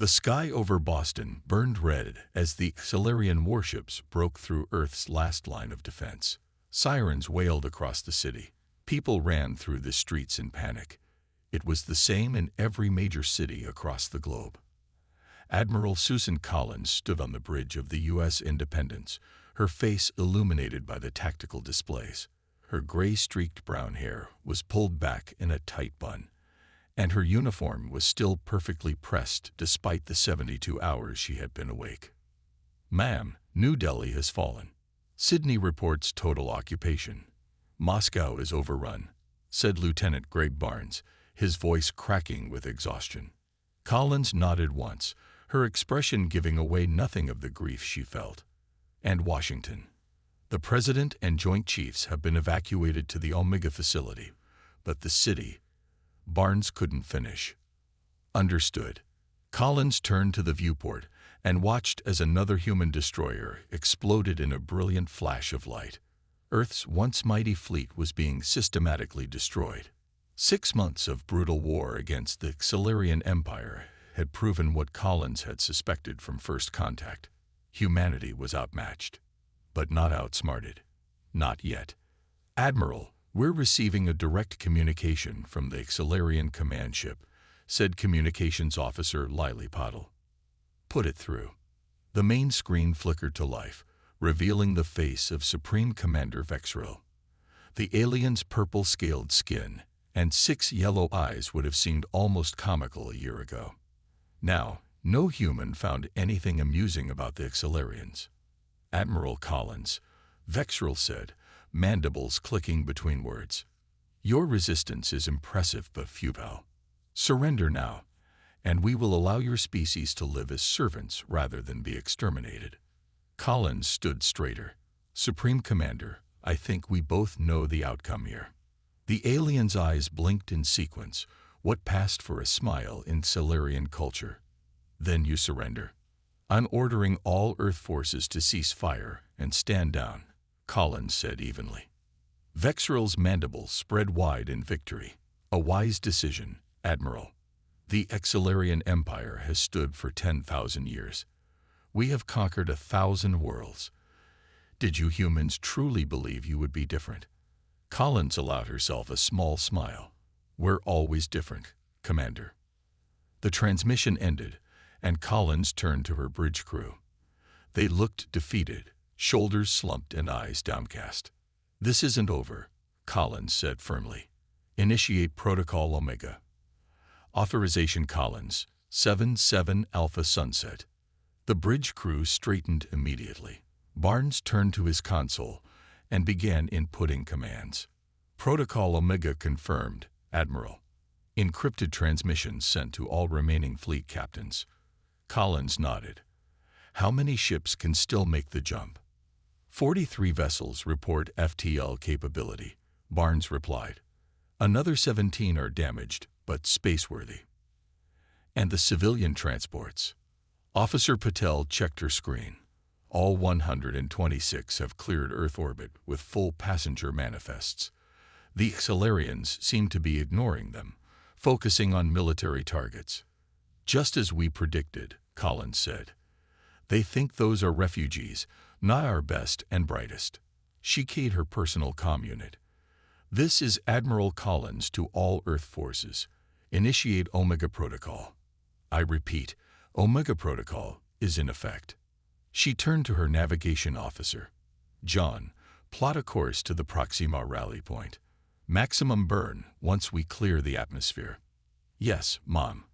The sky over Boston burned red as the Xilarian warships broke through Earth's last line of defense. Sirens wailed across the city. People ran through the streets in panic. It was the same in every major city across the globe. Admiral Susan Collins stood on the bridge of the U.S. Independence, her face illuminated by the tactical displays. Her gray-streaked brown hair was pulled back in a tight bun, and her uniform was still perfectly pressed despite the 72 hours she had been awake. "Ma'am, New Delhi has fallen. Sydney reports total occupation. Moscow is overrun," said Lieutenant Greg Barnes, his voice cracking with exhaustion. Collins nodded once, her expression giving away nothing of the grief she felt. "And Washington. The President and Joint Chiefs have been evacuated to the Omega facility, but the city—" Barnes couldn't finish. "Understood." Collins turned to the viewport and watched as another human destroyer exploded in a brilliant flash of light. Earth's once mighty fleet was being systematically destroyed. 6 months of brutal war against the Xilarian Empire had proven what Collins had suspected from first contact. Humanity was outmatched, but not outsmarted. Not yet. "Admiral, we're receiving a direct communication from the Xilarian command ship," said Communications Officer Lily Pottle. "Put it through." The main screen flickered to life, revealing the face of Supreme Commander Vexril. The alien's purple-scaled skin and 6 yellow eyes would have seemed almost comical a year ago. Now, no human found anything amusing about the Xilarians. "Admiral Collins," Vexril said, mandibles clicking between words. "Your resistance is impressive but futile. Surrender now, and we will allow your species to live as servants rather than be exterminated." Collins stood straighter. "Supreme Commander, I think we both know the outcome here." The alien's eyes blinked in sequence, what passed for a smile in Xilarian culture. "Then you surrender." "I'm ordering all Earth forces to cease fire and stand down," Collins said evenly. Vexril's mandibles spread wide in victory. "A wise decision, Admiral. The Xilarian Empire has stood for 10,000 years. We have conquered 1,000 worlds. Did you humans truly believe you would be different?" Collins allowed herself a small smile. "We're always different, Commander." The transmission ended, and Collins turned to her bridge crew. They looked defeated, shoulders slumped and eyes downcast. "This isn't over," Collins said firmly. "Initiate Protocol Omega." Authorization Collins, 7-7 Alpha Sunset. The bridge crew straightened immediately. Barnes turned to his console and began inputting commands. "Protocol Omega confirmed, Admiral. Encrypted transmissions sent to all remaining fleet captains." Collins nodded. "How many ships can still make the jump?" 43 vessels report FTL capability," Barnes replied. "Another 17 are damaged, but spaceworthy." "And the civilian transports?" Officer Patel checked her screen. "All 126 have cleared Earth orbit with full passenger manifests. The Xilarians seem to be ignoring them, focusing on military targets." "Just as we predicted," Collins said. "They think those are refugees, not our best and brightest." She keyed her personal comm unit. "This is Admiral Collins to all Earth forces. Initiate Omega Protocol." "I repeat, Omega Protocol is in effect." She turned to her navigation officer. "John, plot a course to the Proxima rally point. Maximum burn once we clear the atmosphere." "Yes, Mom."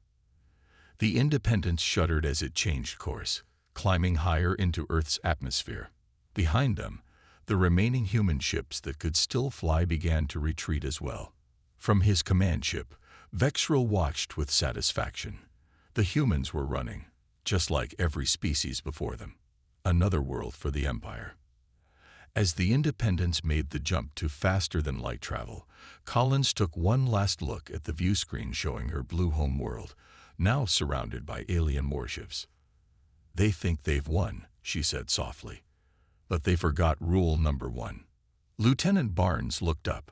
The Independence shuddered as it changed course, climbing higher into Earth's atmosphere. Behind them, the remaining human ships that could still fly began to retreat as well. From his command ship, Vexril watched with satisfaction. The humans were running, just like every species before them. Another world for the Empire. As the Independence made the jump to faster-than-light travel, Collins took one last look at the view screen showing her blue home world, now surrounded by alien warships. "They think they've won," she said softly. "But they forgot rule number 1. Lieutenant Barnes looked up.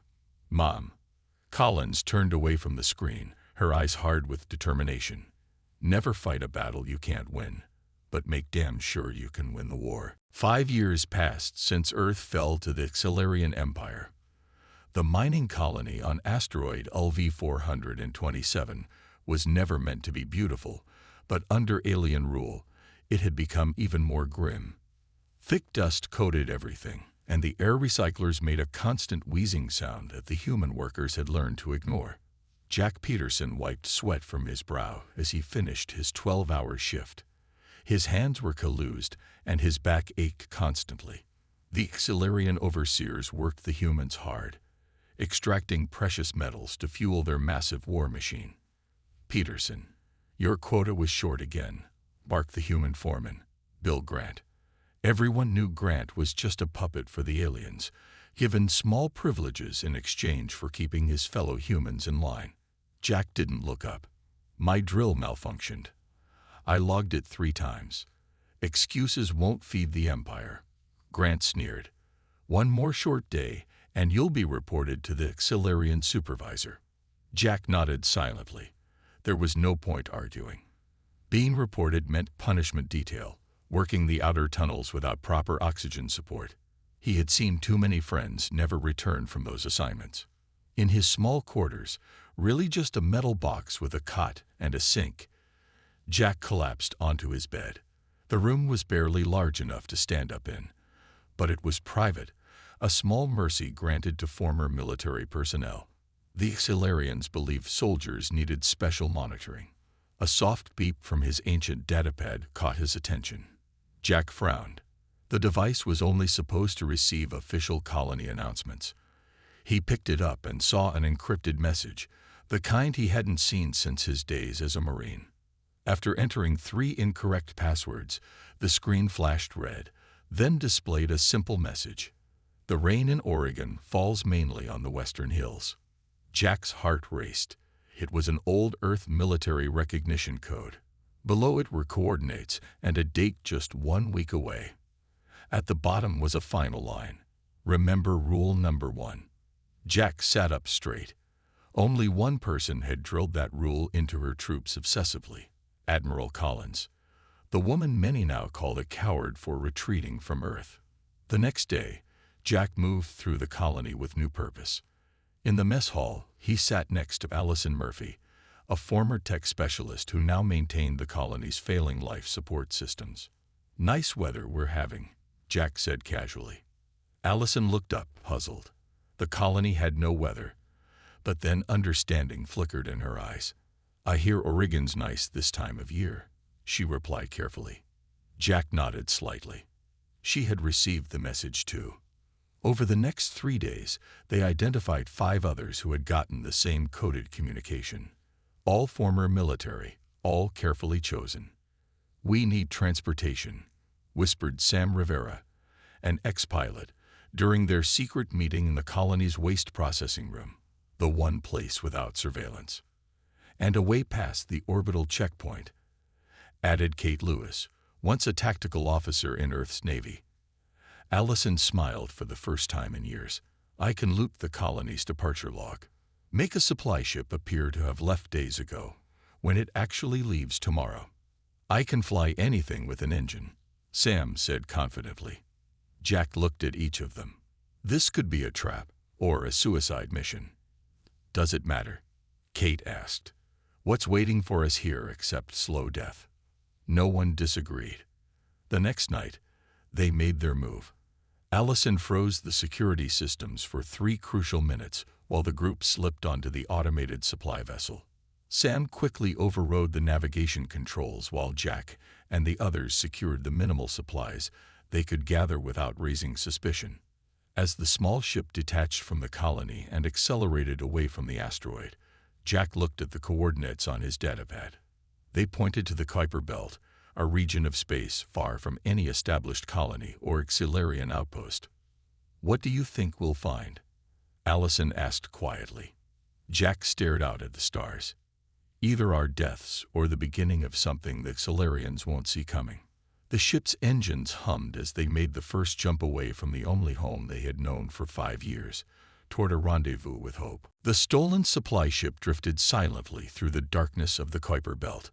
"Mom." Collins turned away from the screen, her eyes hard with determination. Never fight a battle you can't win, but make damn sure you can win the war. 5 years passed since Earth fell to the Xilarian Empire. The mining colony on asteroid LV-427 was never meant to be beautiful, but under alien rule, it had become even more grim. Thick dust coated everything, and the air recyclers made a constant wheezing sound that the human workers had learned to ignore. Jack Peterson wiped sweat from his brow as he finished his 12-hour shift. His hands were calloused, and his back ached constantly. The Xilarian overseers worked the humans hard, extracting precious metals to fuel their massive war machine. "Peterson, your quota was short again," barked the human foreman, Bill Grant. Everyone knew Grant was just a puppet for the aliens, given small privileges in exchange for keeping his fellow humans in line. Jack didn't look up. "My drill malfunctioned. I logged it 3 times. Excuses won't feed the Empire," Grant sneered. "One more short day, and you'll be reported to the Xilarian supervisor." Jack nodded silently. There was no point arguing. Being reported meant punishment detail, working the outer tunnels without proper oxygen support. He had seen too many friends never return from those assignments. In his small quarters, really just a metal box with a cot and a sink, Jack collapsed onto his bed. The room was barely large enough to stand up in, but it was private, a small mercy granted to former military personnel. The Xilarians believed soldiers needed special monitoring. A soft beep from his ancient datapad caught his attention. Jack frowned. The device was only supposed to receive official colony announcements. He picked it up and saw an encrypted message, the kind he hadn't seen since his days as a Marine. After entering 3 incorrect passwords, the screen flashed red, then displayed a simple message. "The rain in Oregon falls mainly on the western hills." Jack's heart raced. It was an old Earth military recognition code. Below it were coordinates and a date just 1 week away. At the bottom was a final line. "Remember rule number 1. Jack sat up straight. Only one person had drilled that rule into her troops obsessively: Admiral Collins, the woman many now called a coward for retreating from Earth. The next day, Jack moved through the colony with new purpose. In the mess hall, he sat next to Allison Murphy, a former tech specialist who now maintained the colony's failing life support systems. "Nice weather we're having," Jack said casually. Allison looked up, puzzled. The colony had no weather, but then understanding flickered in her eyes. "I hear Oregon's nice this time of year," she replied carefully. Jack nodded slightly. She had received the message too. Over the next 3 days, they identified 5 others who had gotten the same coded communication. All former military, all carefully chosen. "We need transportation," whispered Sam Rivera, an ex-pilot, during their secret meeting in the colony's waste processing room, the one place without surveillance. "And a way past the orbital checkpoint," added Kate Lewis, once a tactical officer in Earth's Navy. Allison smiled for the first time in years. "I can loot the colony's departure log. Make a supply ship appear to have left days ago, when it actually leaves tomorrow. I can fly anything with an engine," Sam said confidently. Jack looked at each of them. This could be a trap or a suicide mission. "Does it matter?" Kate asked. "What's waiting for us here except slow death?" No one disagreed. The next night, they made their move. Allison froze the security systems for 3 crucial minutes while the group slipped onto the automated supply vessel. Sam quickly overrode the navigation controls while Jack and the others secured the minimal supplies they could gather without raising suspicion. As the small ship detached from the colony and accelerated away from the asteroid, Jack looked at the coordinates on his datapad. They pointed to the Kuiper Belt, a region of space far from any established colony or Xilarian outpost. "What do you think we'll find?" Allison asked quietly. Jack stared out at the stars. "Either our deaths or the beginning of something the Xilarians won't see coming." The ship's engines hummed as they made the first jump away from the only home they had known for 5 years, toward a rendezvous with hope. The stolen supply ship drifted silently through the darkness of the Kuiper Belt.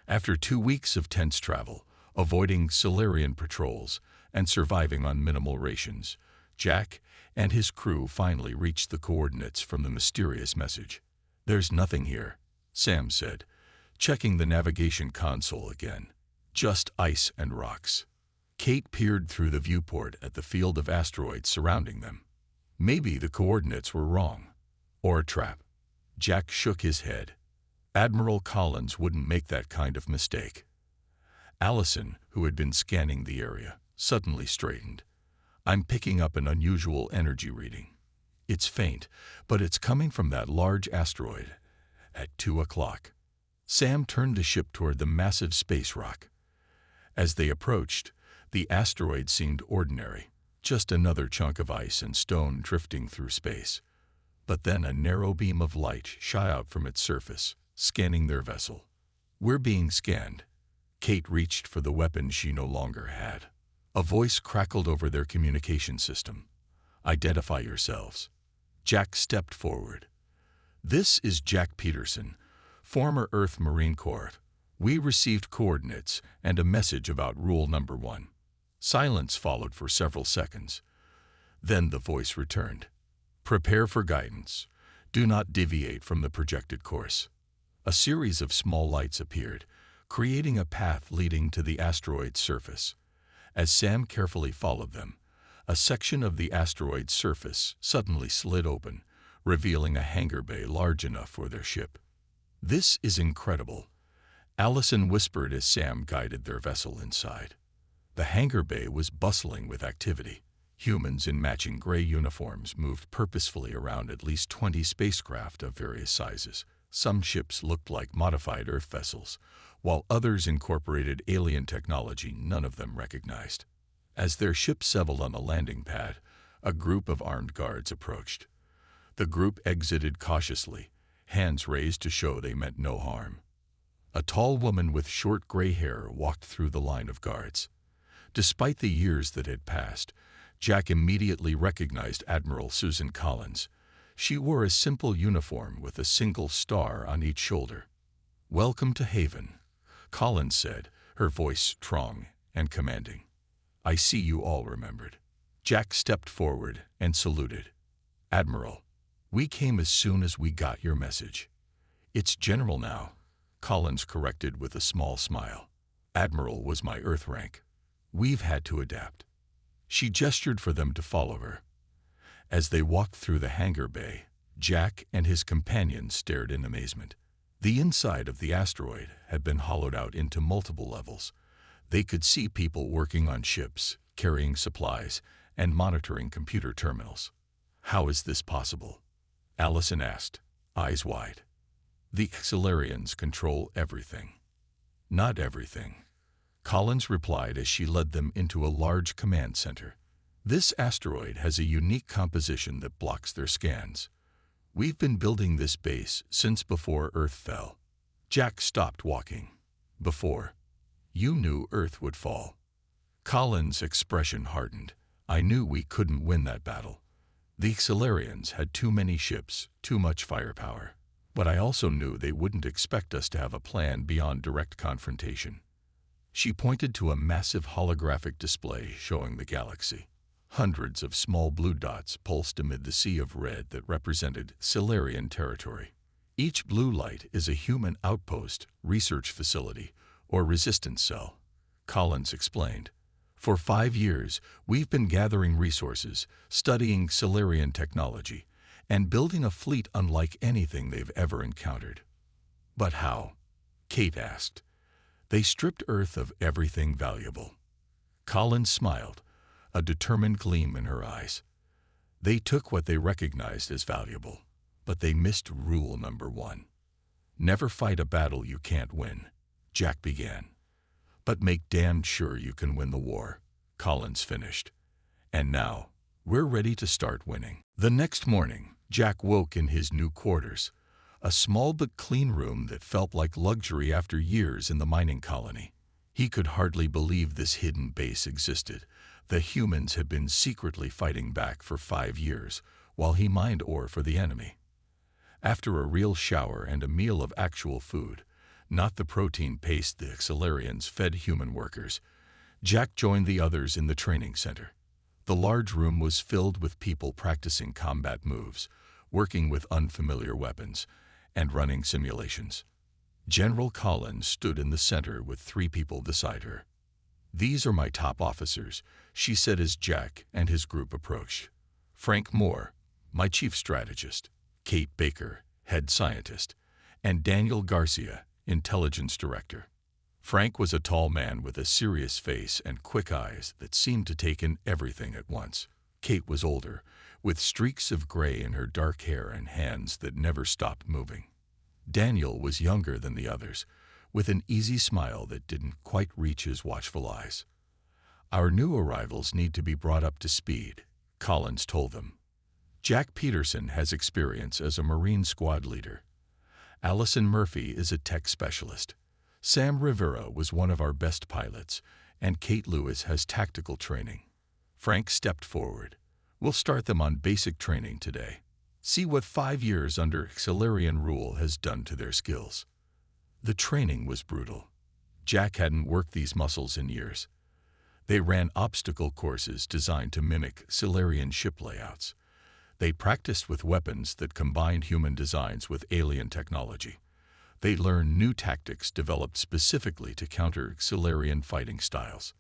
After 2 weeks of tense travel, avoiding Solarian patrols, and surviving on minimal rations, Jack and his crew finally reached the coordinates from the mysterious message. "There's nothing here," Sam said, checking the navigation console again. "Just ice and rocks." Kate peered through the viewport at the field of asteroids surrounding them. Maybe the coordinates were wrong. Or a trap. Jack shook his head. Admiral Collins wouldn't make that kind of mistake. Allison, who had been scanning the area, suddenly straightened. "I'm picking up an unusual energy reading. It's faint, but it's coming from that large asteroid at 2 o'clock. Sam turned the ship toward the massive space rock. As they approached, the asteroid seemed ordinary, just another chunk of ice and stone drifting through space. But then a narrow beam of light shot out from its surface, scanning their vessel. "We're being scanned." Kate reached for the weapon she no longer had. A voice crackled over their communication system. "Identify yourselves." Jack stepped forward. "This is Jack Peterson, former Earth Marine Corps. We received coordinates and a message about rule number 1. Silence followed for several seconds. Then the voice returned. "Prepare for guidance. Do not deviate from the projected course." A series of small lights appeared, creating a path leading to the asteroid's surface. As Sam carefully followed them, a section of the asteroid's surface suddenly slid open, revealing a hangar bay large enough for their ship. "This is incredible," Allison whispered as Sam guided their vessel inside. The hangar bay was bustling with activity. Humans in matching gray uniforms moved purposefully around at least 20 spacecraft of various sizes. Some ships looked like modified Earth vessels, while others incorporated alien technology none of them recognized. As their ship settled on a landing pad, a group of armed guards approached. The group exited cautiously, hands raised to show they meant no harm. A tall woman with short gray hair walked through the line of guards. Despite the years that had passed, Jack immediately recognized Admiral Susan Collins. She wore a simple uniform with a single star on each shoulder. "Welcome to Haven," Collins said, her voice strong and commanding. "I see you all remembered." Jack stepped forward and saluted. "Admiral, we came as soon as we got your message." "It's General now," Collins corrected with a small smile. "Admiral was my Earth rank. We've had to adapt." She gestured for them to follow her. As they walked through the hangar bay, Jack and his companions stared in amazement. The inside of the asteroid had been hollowed out into multiple levels. They could see people working on ships, carrying supplies, and monitoring computer terminals. "How is this possible?" Allison asked, eyes wide. "The Solarians control everything." "Not everything," Collins replied as she led them into a large command center. "This asteroid has a unique composition that blocks their scans. We've been building this base since before Earth fell." Jack stopped walking. "Before you knew Earth would fall." Collins' expression hardened. "I knew we couldn't win that battle. The Solarians had too many ships, too much firepower. But I also knew they wouldn't expect us to have a plan beyond direct confrontation." She pointed to a massive holographic display showing the galaxy. Hundreds of small blue dots pulsed amid the sea of red that represented Solarian territory. Each blue light is a human outpost, research facility, or resistance cell, Collins explained. "For 5 years, we've been gathering resources, studying Solarian technology, and building a fleet unlike anything they've ever encountered." "But how?" Kate asked. "They stripped Earth of everything valuable." Collins smiled, a determined gleam in her eyes. "They took what they recognized as valuable, but they missed rule number 1. Never fight a battle you can't win," Jack began. "But make damn sure you can win the war," Collins finished. "And now, we're ready to start winning." The next morning, Jack woke in his new quarters, a small but clean room that felt like luxury after years in the mining colony. He could hardly believe this hidden base existed. The humans had been secretly fighting back for 5 years, while he mined ore for the enemy. After a real shower and a meal of actual food, not the protein paste the Xilarians fed human workers. Jack joined the others in the training center. The large room was filled with people practicing combat moves, working with unfamiliar weapons, and running simulations. General Collins stood in the center with 3 people beside her. "These are my top officers," she said as Jack and his group approached. "Frank Moore, my chief strategist, Kate Baker, head scientist, and Daniel Garcia, intelligence director." Frank was a tall man with a serious face and quick eyes that seemed to take in everything at once. Kate was older, with streaks of gray in her dark hair and hands that never stopped moving. Daniel was younger than the others, with an easy smile that didn't quite reach his watchful eyes. "Our new arrivals need to be brought up to speed," Collins told them. "Jack Peterson has experience as a Marine squad leader. Allison Murphy is a tech specialist. Sam Rivera was one of our best pilots, and Kate Lewis has tactical training." Frank stepped forward. "We'll start them on basic training today. See what 5 years under Xilarian rule has done to their skills." The training was brutal. Jack hadn't worked these muscles in years. They ran obstacle courses designed to mimic Xilarian ship layouts. They practiced with weapons that combined human designs with alien technology. They learned new tactics developed specifically to counter Xilarian fighting styles.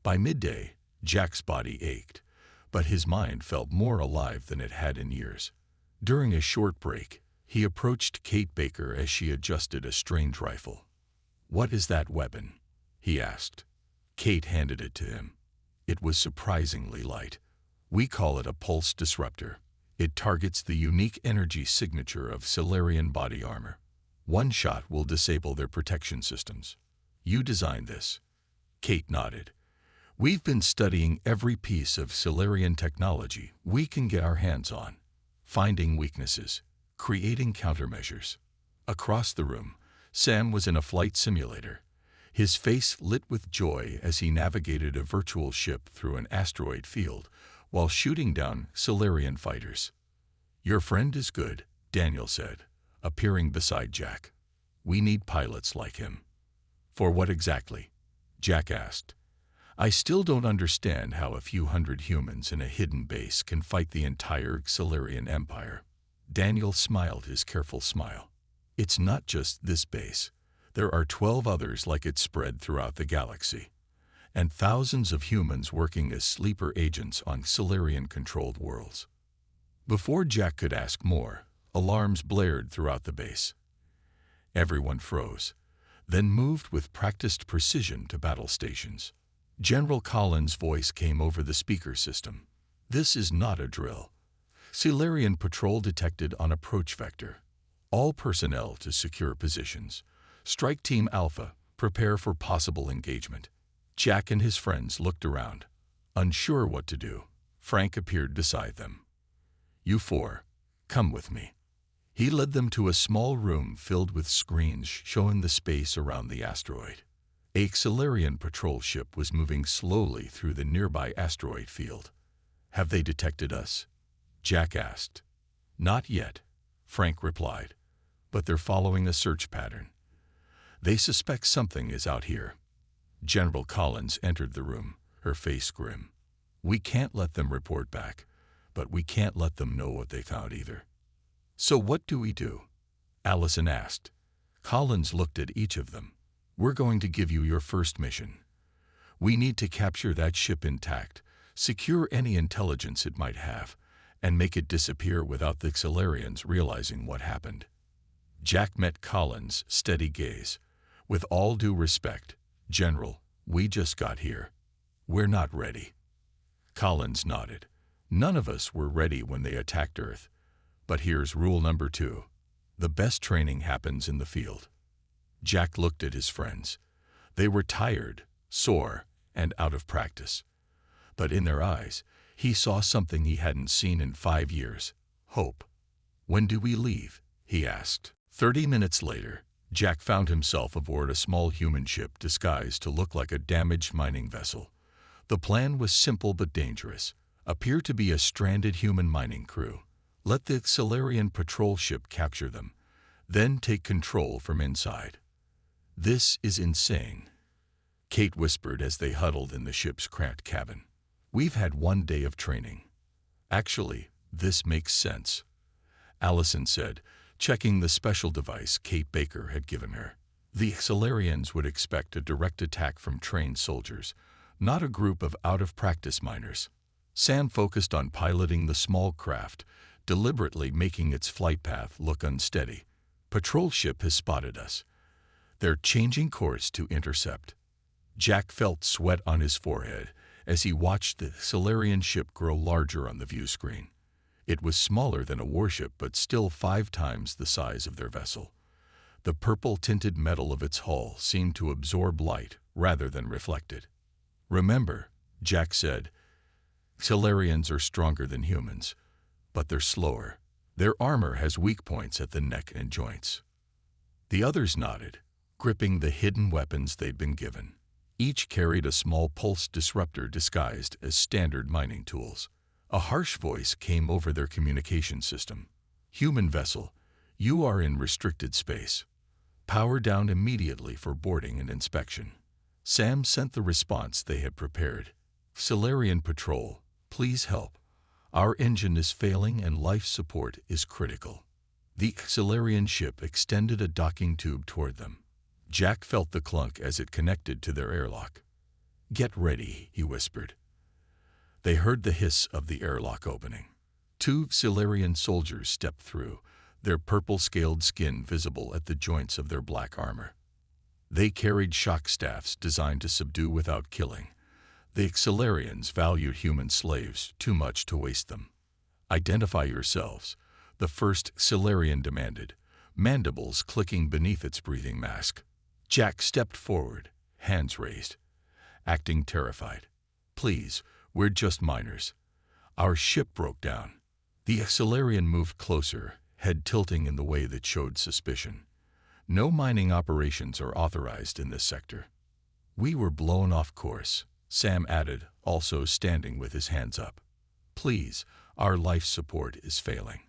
By midday, Jack's body ached, but his mind felt more alive than it had in years. During a short break, he approached Kate Baker as she adjusted a strange rifle. "What is that weapon?" he asked. Kate handed it to him. It was surprisingly light. "We call it a pulse disruptor. It targets the unique energy signature of Xilarian body armor. One shot will disable their protection systems." "You designed this?" Kate nodded. "We've been studying every piece of Xilarian technology we can get our hands on, finding weaknesses, creating countermeasures." Across the room, Sam was in a flight simulator. His face lit with joy as he navigated a virtual ship through an asteroid field while shooting down Xilarian fighters. "Your friend is good," Daniel said, appearing beside Jack. "We need pilots like him." "For what exactly?" Jack asked. "I still don't understand how a few hundred humans in a hidden base can fight the entire Xilarian Empire." Daniel smiled his careful smile. "It's not just this base. There are 12 others like it spread throughout the galaxy, and thousands of humans working as sleeper agents on Xilarian-controlled worlds." Before Jack could ask more, alarms blared throughout the base. Everyone froze, then moved with practiced precision to battle stations. General Collins' voice came over the speaker system. "This is not a drill. Xilarian patrol detected on approach vector. All personnel to secure positions. Strike Team Alpha, prepare for possible engagement." Jack and his friends looked around, unsure what to do. Frank appeared beside them. "You 4, come with me." He led them to a small room filled with screens showing the space around the asteroid. A Xilarian patrol ship was moving slowly through the nearby asteroid field. "Have they detected us?" Jack asked. "Not yet," Frank replied, "but they're following a search pattern. They suspect something is out here." General Collins entered the room, her face grim. "We can't let them report back, but we can't let them know what they found either." "So what do we do?" Allison asked. Collins looked at each of them. "We're going to give you your first mission. We need to capture that ship intact, secure any intelligence it might have, and make it disappear without the Xilarians realizing what happened." Jack met Collins' steady gaze. "With all due respect, General, we just got here. We're not ready." Collins nodded. "None of us were ready when they attacked Earth. But here's rule number 2. The best training happens in the field." Jack looked at his friends. They were tired, sore, and out of practice. But in their eyes, he saw something he hadn't seen in 5 years: hope. "When do we leave?" he asked. 30 minutes later, Jack found himself aboard a small human ship disguised to look like a damaged mining vessel. The plan was simple but dangerous. Appear to be a stranded human mining crew. Let the Xilarian patrol ship capture them, then take control from inside. "This is insane," Kate whispered as they huddled in the ship's cramped cabin. "We've had one day of training." "Actually, this makes sense," Allison said, checking the special device Kate Baker had given her. "The Xilarians would expect a direct attack from trained soldiers, not a group of out-of-practice miners." Sam focused on piloting the small craft, deliberately making its flight path look unsteady. "Patrol ship has spotted us. They're changing course to intercept." Jack felt sweat on his forehead as he watched the Xilarian ship grow larger on the view screen. It was smaller than a warship, but still 5 times the size of their vessel. The purple-tinted metal of its hull seemed to absorb light rather than reflect it. "Remember," Jack said, "Xilarians are stronger than humans, but they're slower. Their armor has weak points at the neck and joints." The others nodded, gripping the hidden weapons they'd been given. Each carried a small pulse disruptor disguised as standard mining tools. A harsh voice came over their communication system. "Human vessel, you are in restricted space. Power down immediately for boarding and inspection." Sam sent the response they had prepared. "Xilarian patrol, please help. Our engine is failing and life support is critical." The Xilarian ship extended a docking tube toward them. Jack felt the clunk as it connected to their airlock. "Get ready," he whispered. They heard the hiss of the airlock opening. 2 Xilarian soldiers stepped through, their purple-scaled skin visible at the joints of their black armor. They carried shock staffs designed to subdue without killing. The Xilarians valued human slaves too much to waste them. "Identify yourselves," the first Xilarian demanded, mandibles clicking beneath its breathing mask. Jack stepped forward, hands raised, acting terrified. "Please, we're just miners. Our ship broke down." The Xilarian moved closer, head tilting in the way that showed suspicion. "No mining operations are authorized in this sector." "We were blown off course," Sam added, also standing with his hands up. "Please, our life support is failing."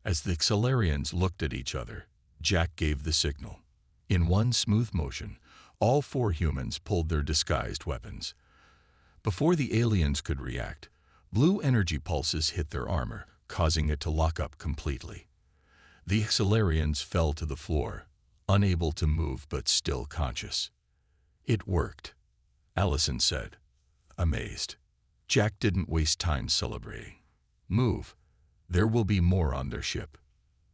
As the Xilarians looked at each other, Jack gave the signal. In one smooth motion, all 4 humans pulled their disguised weapons. Before the aliens could react, blue energy pulses hit their armor, causing it to lock up completely. The Xilarians fell to the floor, unable to move but still conscious. "It worked," Allison said, amazed. Jack didn't waste time celebrating. "Move. There will be more on their ship."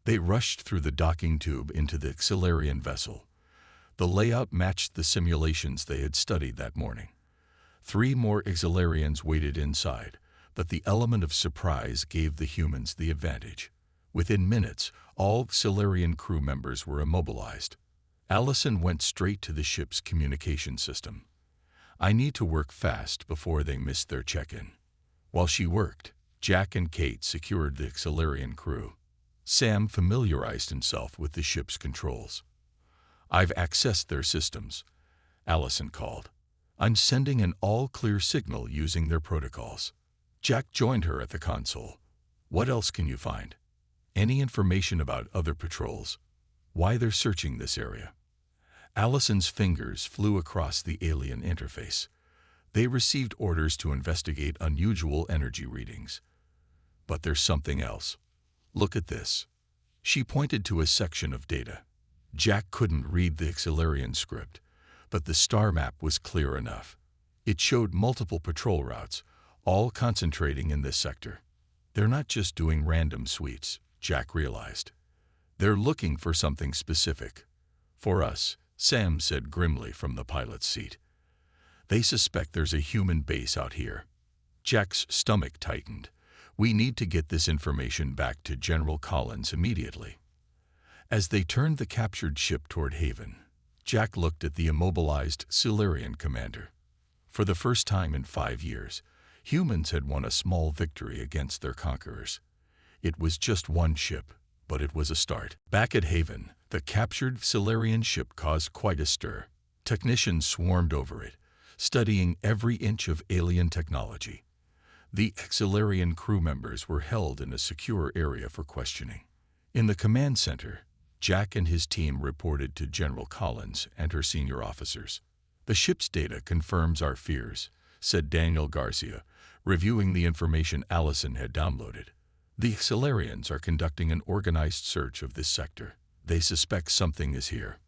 They rushed through the docking tube into the Xilarian vessel. The layout matched the simulations they had studied that morning. 3 more Xilarians waited inside, but the element of surprise gave the humans the advantage. Within minutes, all Xilarian crew members were immobilized. Allison went straight to the ship's communication system. "I need to work fast before they miss their check-in." While she worked, Jack and Kate secured the Xilarian crew. Sam familiarized himself with the ship's controls. "I've accessed their systems," Allison called. "I'm sending an all-clear signal using their protocols." Jack joined her at the console. "What else can you find? Any information about other patrols? Why they're searching this area?" Allison's fingers flew across the alien interface. They received orders to investigate unusual energy readings. "But there's something else. Look at this." She pointed to a section of data. Jack couldn't read the Xilarian script, but the star map was clear enough. It showed multiple patrol routes, all concentrating in this sector. "They're not just doing random sweeps," Jack realized. "They're looking for something specific. For us," Sam said grimly from the pilot's seat. "They suspect there's a human base out here." Jack's stomach tightened. "We need to get this information back to General Collins immediately." As they turned the captured ship toward Haven, Jack looked at the immobilized Xilarian commander. For the first time in 5 years, humans had won a small victory against their conquerors. It was just one ship, but it was a start. Back at Haven, the captured Xilarian ship caused quite a stir. Technicians swarmed over it, studying every inch of alien technology. The Xilarian crew members were held in a secure area for questioning. In the command center, Jack and his team reported to General Collins and her senior officers. "The ship's data confirms our fears," said Daniel Garcia, reviewing the information Allison had downloaded. "The Solarians are conducting an organized search of this sector. They suspect something is here."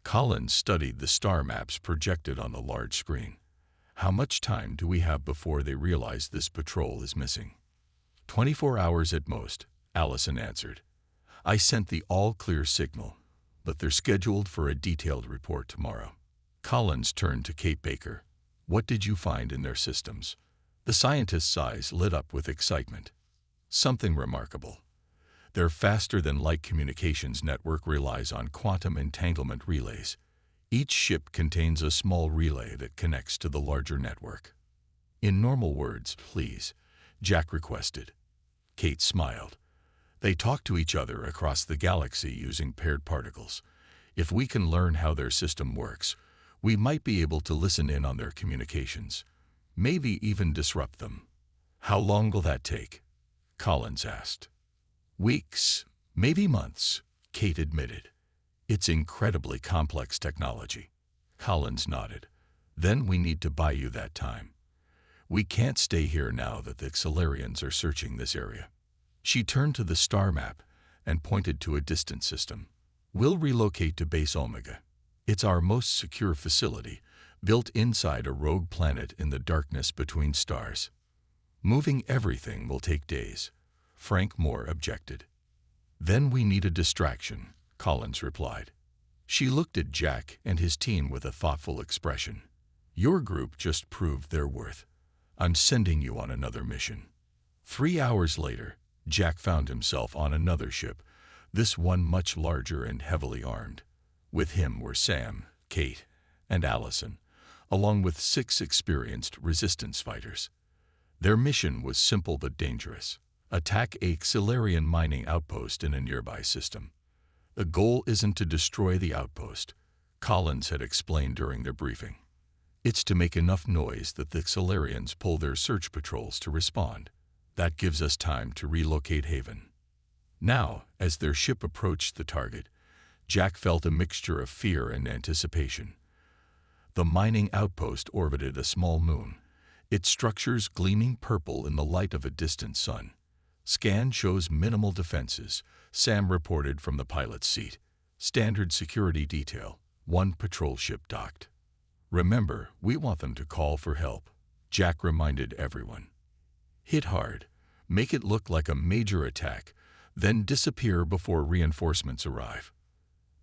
Collins studied the star maps projected on the large screen. "How much time do we have before they realize this patrol is missing?" 24 hours at most," Allison answered. "I sent the all-clear signal, but they're scheduled for a detailed report tomorrow." Collins turned to Kate Baker. "What did you find in their systems?" The scientist's eyes lit up with excitement. "Something remarkable. Their faster-than-light communications network relies on quantum entanglement relays. Each ship contains a small relay that connects to the larger network." "In normal words, please," Jack requested. Kate smiled. "They talk to each other across the galaxy using paired particles. If we can learn how their system works, we might be able to listen in on their communications, maybe even disrupt them." "How long will that take?" Collins asked. "Weeks, maybe months," Kate admitted. "It's incredibly complex technology." Collins nodded. "Then we need to buy you that time. We can't stay here now that the Solarians are searching this area." She turned to the star map and pointed to a distant system. "We'll relocate to Base Omega. It's our most secure facility, built inside a rogue planet in the darkness between stars." "Moving everything will take days," Frank Moore objected. "Then we need a distraction," Collins replied. She looked at Jack and his team with a thoughtful expression. "Your group just proved their worth. I'm sending you on another mission." 3 hours later, Jack found himself on another ship, this one much larger and heavily armed. With him were Sam, Kate, and Allison, along with 6 experienced resistance fighters. Their mission was simple but dangerous: attack a Solarian mining outpost in a nearby system. "The goal isn't to destroy the outpost," Collins had explained during their briefing. "It's to make enough noise that the Solarians pull their search patrols to respond. That gives us time to relocate Haven." Now, as their ship approached the target, Jack felt a mixture of fear and anticipation. The mining outpost orbited a small moon, its structures gleaming purple in the light of a distant sun. "Scan shows minimal defenses," Sam reported from the pilot's seat. "Standard security detail, 1 patrol ship docked." "Remember, we want them to call for help," Jack reminded everyone. "Hit hard, make it look like a major attack, then disappear before reinforcements arrive."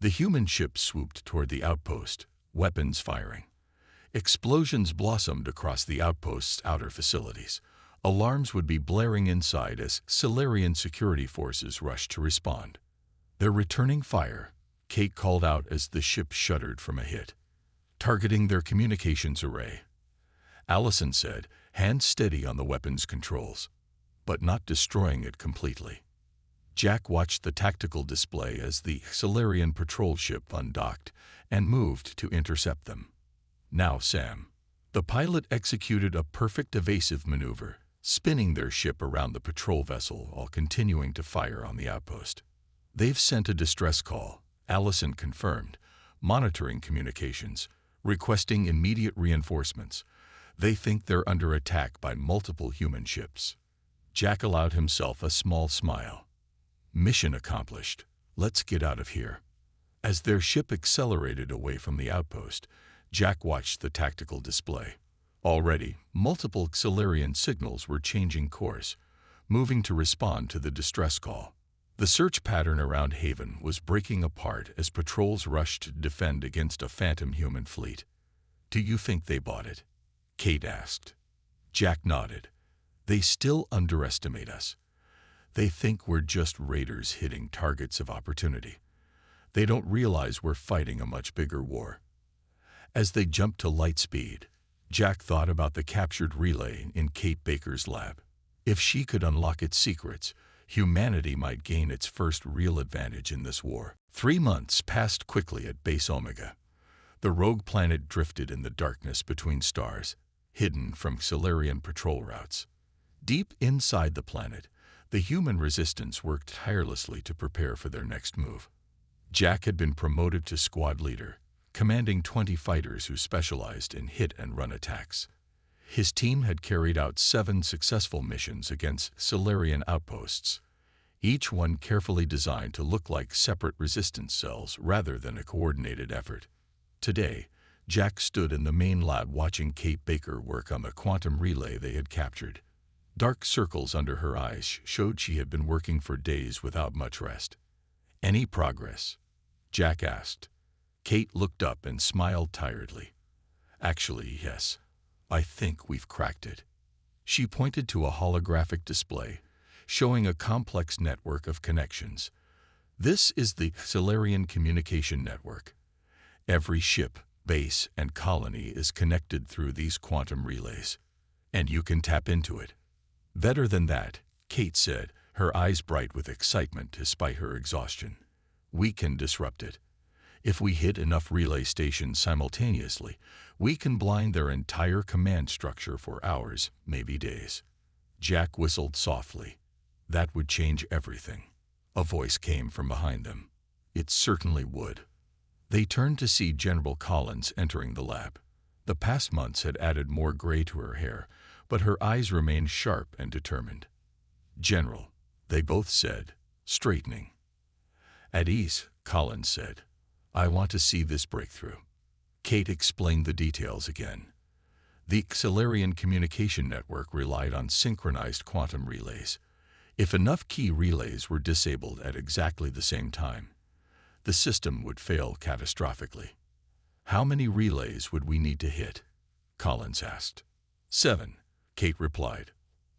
The human ship swooped toward the outpost, weapons firing. Explosions blossomed across the outpost's outer facilities. Alarms would be blaring inside as Solarian security forces rushed to respond. "They're returning fire," Kate called out as the ship shuddered from a hit. "Targeting their communications array," Allison said, hands steady on the weapon's controls. "But not destroying it completely." Jack watched the tactical display as the Solarian patrol ship undocked and moved to intercept them. "Now, Sam." The pilot executed a perfect evasive maneuver, spinning their ship around the patrol vessel while continuing to fire on the outpost. "They've sent a distress call," Allison confirmed, monitoring communications, requesting immediate reinforcements. "They think they're under attack by multiple human ships." Jack allowed himself a small smile. "Mission accomplished. Let's get out of here." As their ship accelerated away from the outpost, Jack watched the tactical display. Already, multiple Solarian signals were changing course, moving to respond to the distress call. The search pattern around Haven was breaking apart as patrols rushed to defend against a phantom human fleet. "Do you think they bought it?" Kate asked. Jack nodded. "They still underestimate us. They think we're just raiders hitting targets of opportunity. They don't realize we're fighting a much bigger war." As they jumped to light speed, Jack thought about the captured relay in Kate Baker's lab. If she could unlock its secrets, humanity might gain its first real advantage in this war. 3 months passed quickly at Base Omega. The rogue planet drifted in the darkness between stars, hidden from Solarian patrol routes. Deep inside the planet, the human resistance worked tirelessly to prepare for their next move. Jack had been promoted to squad leader, commanding 20 fighters who specialized in hit-and-run attacks. His team had carried out 7 successful missions against Solarian outposts, each one carefully designed to look like separate resistance cells rather than a coordinated effort. Today, Jack stood in the main lab watching Kate Baker work on the quantum relay they had captured. Dark circles under her eyes showed she had been working for days without much rest. "Any progress?" Jack asked. Kate looked up and smiled tiredly. "Actually, yes. I think we've cracked it." She pointed to a holographic display, showing a complex network of connections. "This is the Solarian Communication Network. Every ship, base, and colony is connected through these quantum relays, and you can tap into it." "Better than that," Kate said, her eyes bright with excitement despite her exhaustion. "We can disrupt it. If we hit enough relay stations simultaneously, we can blind their entire command structure for hours, maybe days." Jack whistled softly. "That would change everything." A voice came from behind them. "It certainly would." They turned to see General Collins entering the lab. The past months had added more gray to her hair, but her eyes remained sharp and determined. "General," they both said, straightening. "At ease," Collins said. "I want to see this breakthrough." Kate explained the details again. The Solarian Communication Network relied on synchronized quantum relays. If enough key relays were disabled at exactly the same time, the system would fail catastrophically. "How many relays would we need to hit?" Collins asked. 7, Kate replied,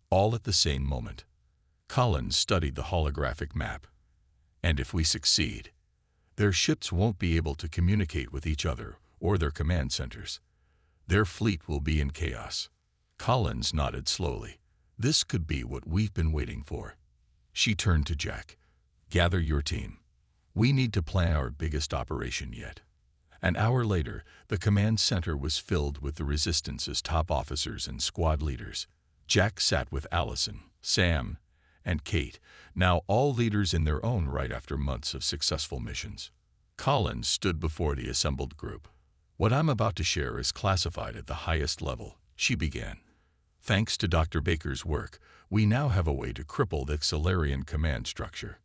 all at the same moment. Collins studied the holographic map. "And if we succeed, their ships won't be able to communicate with each other or their command centers. Their fleet will be in chaos." Collins nodded slowly. "This could be what we've been waiting for." She turned to Jack. "Gather your team. We need to plan our biggest operation yet." An hour later, the command center was filled with the Resistance's top officers and squad leaders. Jack sat with Allison, Sam, and Kate, now all leaders in their own right after months of successful missions. Collins stood before the assembled group. "What I'm about to share is classified at the highest level," she began. "Thanks to Dr. Baker's work, we now have a way to cripple the Solarian command structure."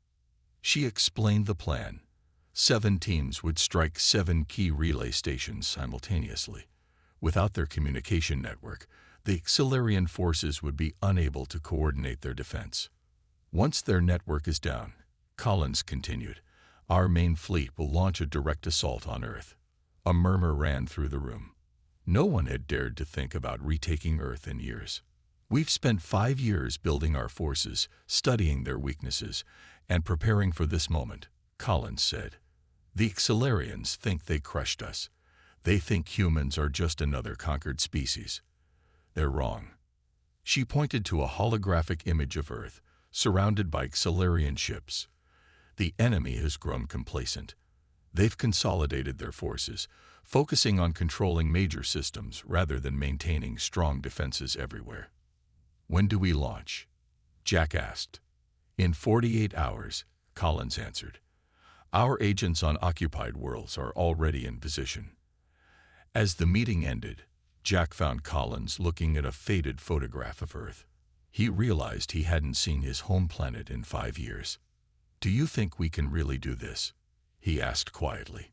She explained the plan. 7 teams would strike 7 key relay stations simultaneously. Without their communication network, the Solarian forces would be unable to coordinate their defense. "Once their network is down," Collins continued, "our main fleet will launch a direct assault on Earth." A murmur ran through the room. No one had dared to think about retaking Earth in years. "We've spent 5 years building our forces, studying their weaknesses, and preparing for this moment," Collins said. "The Solarians think they crushed us. They think humans are just another conquered species. They're wrong." She pointed to a holographic image of Earth, surrounded by Solarian ships. "The enemy has grown complacent. They've consolidated their forces, focusing on controlling major systems rather than maintaining strong defenses everywhere." "When do we launch?" Jack asked. "In 48 hours, Collins answered. "Our agents on occupied worlds are already in position." As the meeting ended, Jack found Collins looking at a faded photograph of Earth. He realized he hadn't seen his home planet in 5 years. "Do you think we can really do this?" he asked quietly.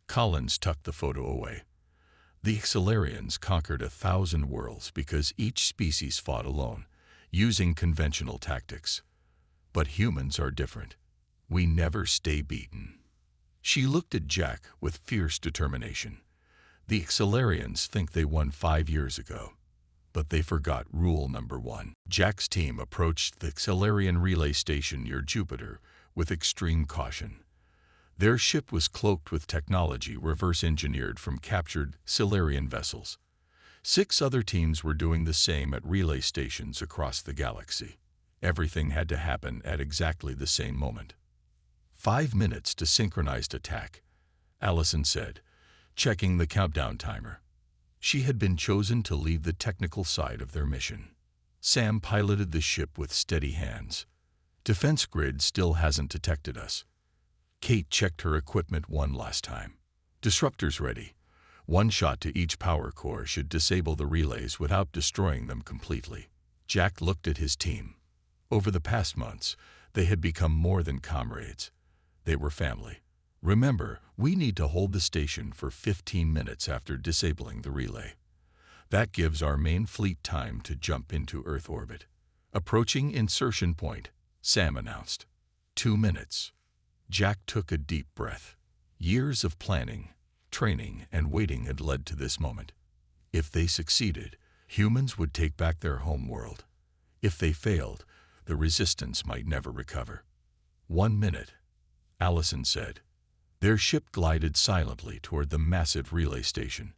Collins tucked the photo away. "The Solarians conquered 1,000 worlds because each species fought alone, using conventional tactics. But humans are different. We never stay beaten." She looked at Jack with fierce determination. "The Solarians think they won 5 years ago, but they forgot rule number 1. Jack's team approached the Solarian relay station near Jupiter with extreme caution. Their ship was cloaked with technology reverse-engineered from captured Solarian vessels. 6 other teams were doing the same at relay stations across the galaxy. Everything had to happen at exactly the same moment. 5 minutes to synchronized attack," Allison said, checking the countdown timer. She had been chosen to lead the technical side of their mission. Sam piloted the ship with steady hands. "Defense grid still hasn't detected us." Kate checked her equipment one last time. Disruptors ready. One shot to each power core should disable the relays without destroying them completely. Jack looked at his team. Over the past months, they had become more than comrades. They were family. Remember, we need to hold the station for 15 minutes after disabling the relay. That gives our main fleet time to jump into Earth orbit. Approaching insertion point, Sam announced. 2 minutes. Jack took a deep breath. Years of planning, training, and waiting had led to this moment. If they succeeded, humans would take back their home world. If they failed, the resistance might never recover. 1 minute, Allison said. Their ship glided silently toward the massive relay station.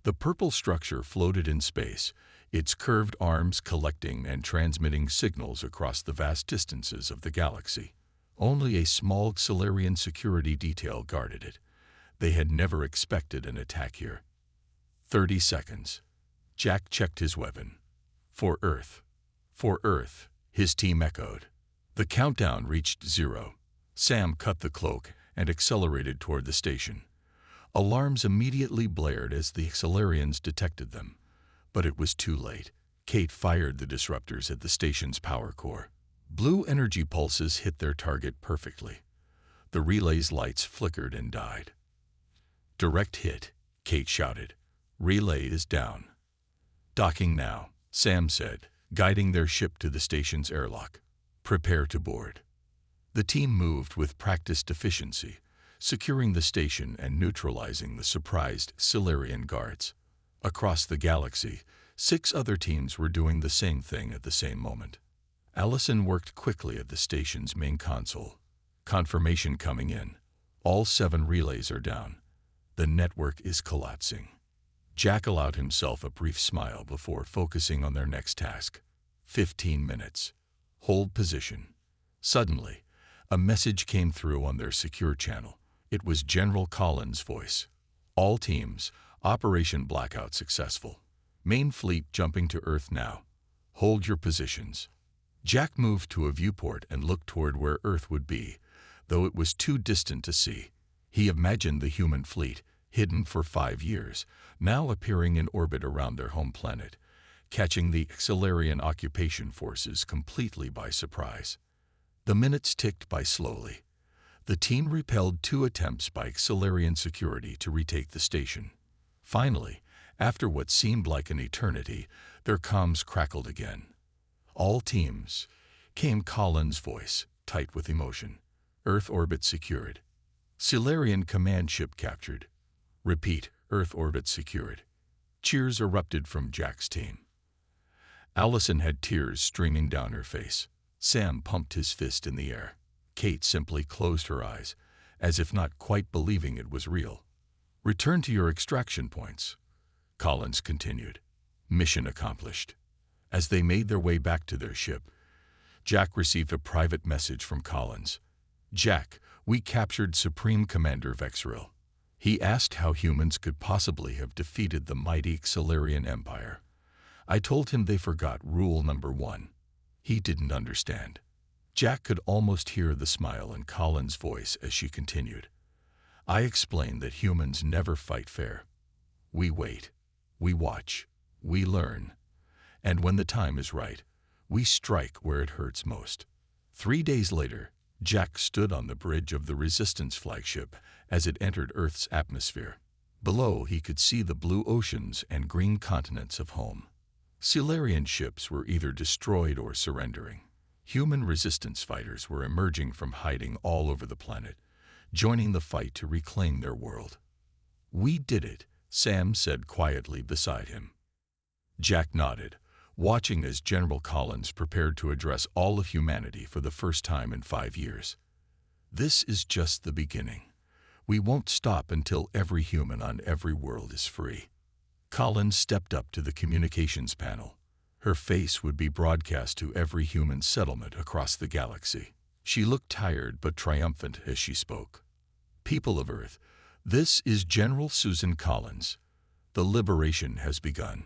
The purple structure floated in space, its curved arms collecting and transmitting signals across the vast distances of the galaxy. Only a small Solarian security detail guarded it. They had never expected an attack here. 30 seconds. Jack checked his weapon. For Earth. For Earth, his team echoed. The countdown reached 0. Sam cut the cloak and accelerated toward the station. Alarms immediately blared as the Solarians detected them. But it was too late. Kate fired the disruptors at the station's power core. Blue energy pulses hit their target perfectly. The relay's lights flickered and died. Direct hit, Kate shouted. Relay is down. Docking now, Sam said, guiding their ship to the station's airlock. Prepare to board. The team moved with practiced efficiency, securing the station and neutralizing the surprised Solarian guards. Across the galaxy, 6 other teams were doing the same thing at the same moment. Allison worked quickly at the station's main console. Confirmation coming in. All 7 relays are down. The network is collapsing. Jack allowed himself a brief smile before focusing on their next task. 15 minutes. Hold position. Suddenly, a message came through on their secure channel. It was General Collins' voice. All teams, Operation Blackout successful. Main fleet jumping to Earth now. Hold your positions. Jack moved to a viewport and looked toward where Earth would be, though it was too distant to see. He imagined the human fleet, hidden for 5 years, now appearing in orbit around their home planet, catching the Solarian occupation forces completely by surprise. The minutes ticked by slowly. The team repelled 2 attempts by Solarian security to retake the station. Finally, after what seemed like an eternity, their comms crackled again. All teams, came Collins' voice, tight with emotion. Earth orbit secured. Solarian command ship captured. Repeat, Earth orbit secured. Cheers erupted from Jack's team. Allison had tears streaming down her face. Sam pumped his fist in the air. Kate simply closed her eyes, as if not quite believing it was real. Return to your extraction points, Collins continued. Mission accomplished. As they made their way back to their ship, Jack received a private message from Collins. Jack, we captured Supreme Commander Vexril. He asked how humans could possibly have defeated the mighty Solarian Empire. I told him they forgot rule number 1. He didn't understand. Jack could almost hear the smile in Collins' voice as she continued. I explained that humans never fight fair. We wait, we watch, we learn, and when the time is right, we strike where it hurts most. 3 days later, Jack stood on the bridge of the Resistance flagship as it entered Earth's atmosphere. Below, he could see the blue oceans and green continents of home. Solarian ships were either destroyed or surrendering. Human resistance fighters were emerging from hiding all over the planet, joining the fight to reclaim their world. We did it, Sam said quietly beside him. Jack nodded, watching as General Collins prepared to address all of humanity for the first time in 5 years. This is just the beginning. We won't stop until every human on every world is free. Collins stepped up to the communications panel. Her face would be broadcast to every human settlement across the galaxy. She looked tired but triumphant as she spoke. People of Earth, this is General Susan Collins. The liberation has begun.